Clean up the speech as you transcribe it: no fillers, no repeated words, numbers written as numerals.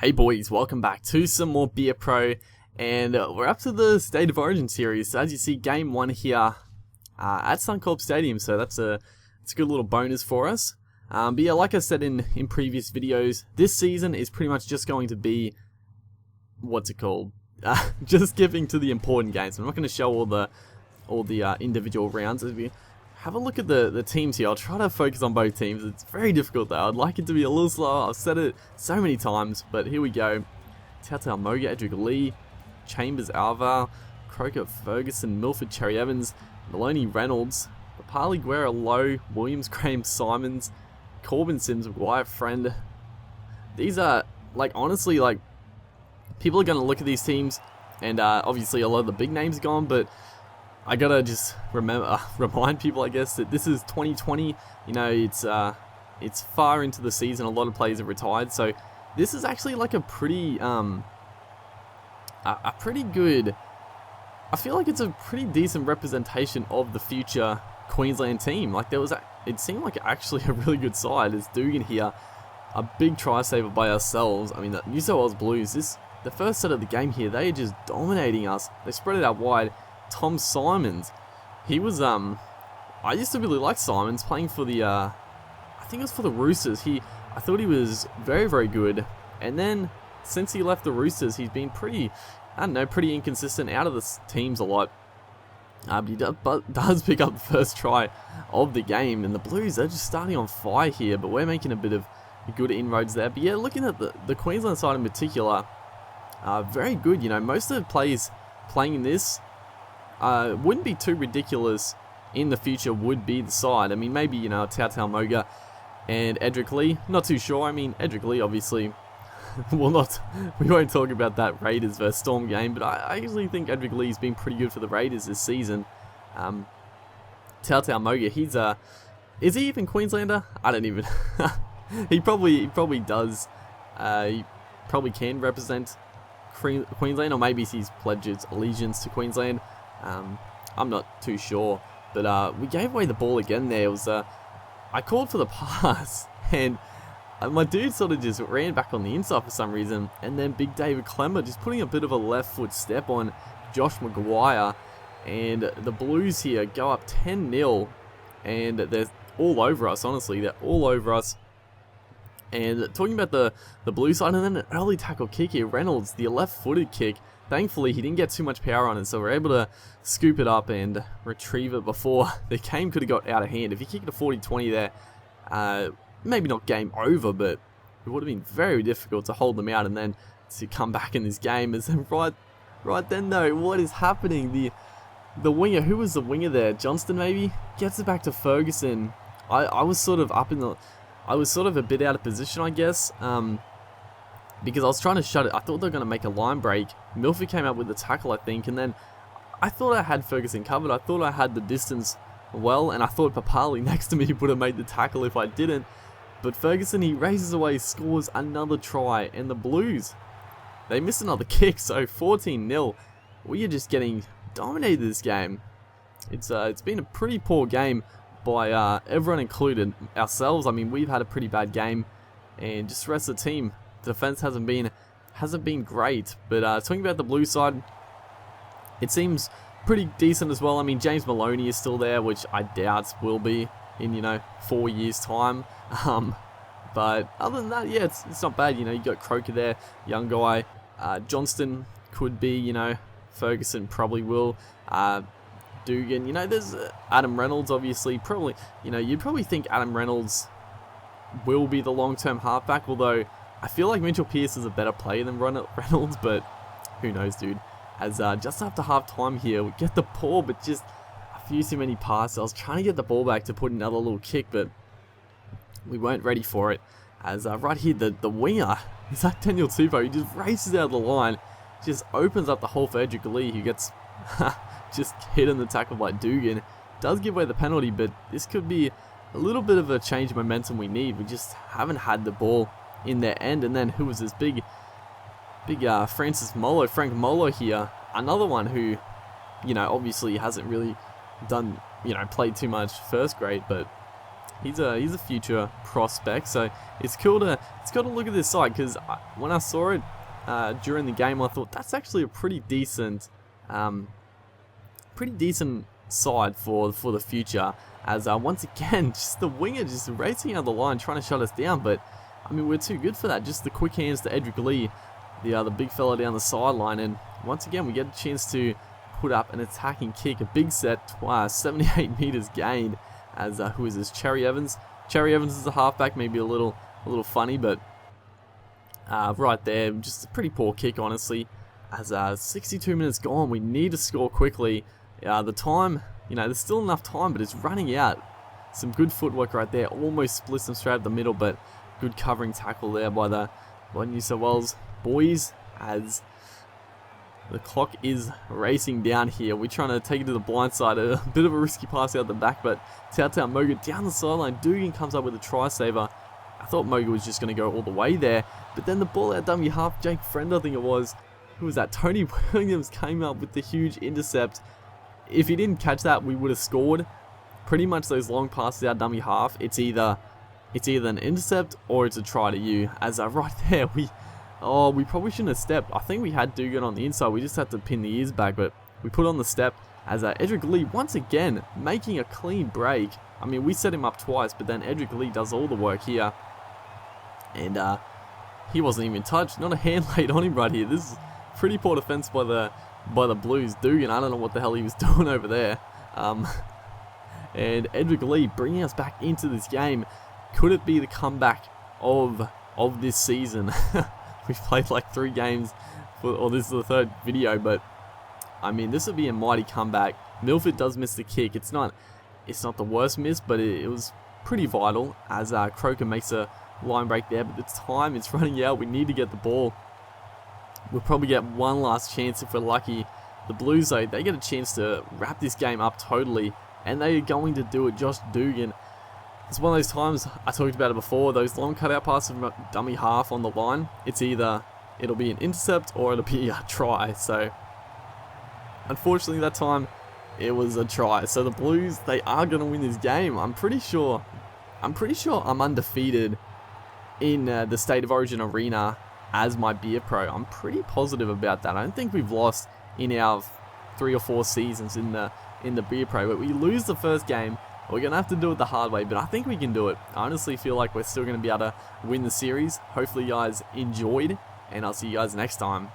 Hey boys, welcome back to some more Beer Pro, and we're up to the State of Origin series. So as you see, game 1 here at Suncorp Stadium, so it's a good little bonus for us. But yeah, like I said in previous videos, this season is pretty much just going to be, just skipping to the important games. I'm not going to show all the individual rounds. As we have a look at the teams here, I'll try to focus on both teams. It's very difficult though. I'd like it to be a little slower. I've said it so many times, but here we go. Sate, Moga, Edric Lee, Chambers, Alvar, Croker, Ferguson, Milford, Cherry Evans, Maloney, Reynolds, Papali, Guerra, Lowe, Williams, Graham, Simons, Corbin, Sims, Wyatt, Friend. These are, honestly, people are going to look at these teams, and obviously a lot of the big names are gone, but I gotta just remind people, I guess, that this is 2020. You know, it's far into the season. A lot of players have retired, so this is actually like a pretty good. I feel like it's a pretty decent representation of the future Queensland team. It seemed like actually a really good side. There's Dugan here, a big try saver by ourselves. I mean, the New South Wales Blues. The first set of the game here, they are just dominating us. They spread it out wide. Tom Simons, he was I used to really like Simons playing for the I think it was for the Roosters. I thought he was very, very good, and then since he left the Roosters, he's been pretty inconsistent, out of the teams a lot. But he does pick up the first try of the game, and the Blues, they're just starting on fire here, but we're making a bit of good inroads there. But yeah, looking at the Queensland side in particular, very good. You know, most of the players playing in this wouldn't be too ridiculous in the future, would be the side. I mean, maybe, Tautau Moga and Edric Lee, not too sure. I mean, Edric Lee, obviously, we won't talk about that Raiders vs Storm game, but I actually think Edric Lee's been pretty good for the Raiders this season. Tautau Moga, is he even Queenslander? I don't even, he probably does, he probably can represent Queensland, or maybe he's pledged his allegiance to Queensland. I'm not too sure, but we gave away the ball again there. It was I called for the pass, and my dude sort of just ran back on the inside for some reason, and then Big David Clemmer just putting a bit of a left foot step on Josh Maguire, and the Blues here go up 10-0, and they're all over us. Honestly, they're all over us. And talking about the blue side, and then an early tackle kick here, Reynolds, the left-footed kick. Thankfully, he didn't get too much power on it, so we're able to scoop it up and retrieve it before the game could have got out of hand. If he kicked a 40-20 there, maybe not game over, but it would have been very difficult to hold them out and then to come back in this game. As then right then though, what is happening? The winger, who was the winger there? Johnston maybe? Gets it back to Ferguson. I was sort of a bit out of position, I guess. Because I was trying to shut it. I thought they were going to make a line break. Milford came out with the tackle, I think, and then I thought I had Ferguson covered. I thought I had the distance well, and I thought Papali next to me would have made the tackle if I didn't. But Ferguson, he races away, scores another try, and the Blues, they miss another kick, so 14-0. We are just getting dominated this game. It's been a pretty poor game by everyone included. Ourselves, I mean, we've had a pretty bad game, and just the rest of the team, the defense hasn't been great. But talking about the blue side, it seems pretty decent as well. I mean, James Maloney is still there, which I doubt will be in 4 years time. But other than that, yeah, it's not bad. You got Croker there, young guy. Johnston could be, Ferguson probably will. Dugan, there's Adam Reynolds, obviously. Probably, you'd probably think Adam Reynolds will be the long-term halfback, although I feel like Mitchell Pearce is a better player than Reynolds, but who knows, dude. As just after half-time here, we get the ball, but just a few too many passes. I was trying to get the ball back to put another little kick, but we weren't ready for it. As right here, the winger, is that Daniel Tupou, he just races out of the line, just opens up the hole for Edric Lee, who gets just hit in the tackle by Dugan. Does give away the penalty, but this could be a little bit of a change of momentum we need. We just haven't had the ball in their end. And then who was this big Frank Molo here, another one who, obviously hasn't really done, played too much first grade, but He's a future prospect, so it's cool to look at this side, because when I saw it during the game, I thought that's actually a pretty decent side for the future. As once again, just the winger just racing out the line, trying to shut us down, but I mean, we're too good for that. Just the quick hands to Edric Lee, the big fella down the sideline, and once again we get a chance to put up an attacking kick, a big set, 78 meters gained. As who is this? Cherry Evans. Cherry Evans is a halfback, maybe a little funny, but right there, just a pretty poor kick, honestly. As 62 minutes gone, we need to score quickly. The time, there's still enough time, but it's running out. Some good footwork right there, almost splits them straight up the middle, but good covering tackle there by New South Wales boys. As the clock is racing down here, we're trying to take it to the blind side. A bit of a risky pass out the back, but Tautau Moga down the sideline. Dugan comes up with a try saver. I thought Moga was just going to go all the way there, but then the ball out dummy half, Jake Friend, I think it was. Who was that? Tony Williams came up with the huge intercept. If he didn't catch that, we would have scored. Pretty much those long passes out dummy half, it's either an intercept or it's a try to you. As right there, we probably shouldn't have stepped. I think we had Dugan on the inside. We just had to pin the ears back, but we put on the step. As Edric Lee once again making a clean break. I mean, we set him up twice, but then Edric Lee does all the work here, and he wasn't even touched. Not a hand laid on him right here. This is pretty poor defense by the Blues. Dugan, I don't know what the hell he was doing over there. And Edric Lee bringing us back into this game. Could it be the comeback of this season? We've played like 3 games, or this is the 3rd video, but I mean, this would be a mighty comeback. Milford does miss the kick. It's not the worst miss, but it was pretty vital. As Croker makes a line break there, but it's time. It's running out. We need to get the ball. We'll probably get one last chance if we're lucky. The Blues, though, they get a chance to wrap this game up totally, and they are going to do it. Josh Dugan. It's one of those times, I talked about it before, those long cutout passes from dummy half on the line. It's either it'll be an intercept or it'll be a try. So, unfortunately, that time it was a try. So the Blues, they are going to win this game. I'm pretty sure I'm undefeated in the State of Origin arena as my beer pro. I'm pretty positive about that. I don't think we've lost in our 3 or 4 seasons in the beer pro, but we lose the first game. We're going to have to do it the hard way, but I think we can do it. I honestly feel like we're still going to be able to win the series. Hopefully you guys enjoyed, and I'll see you guys next time.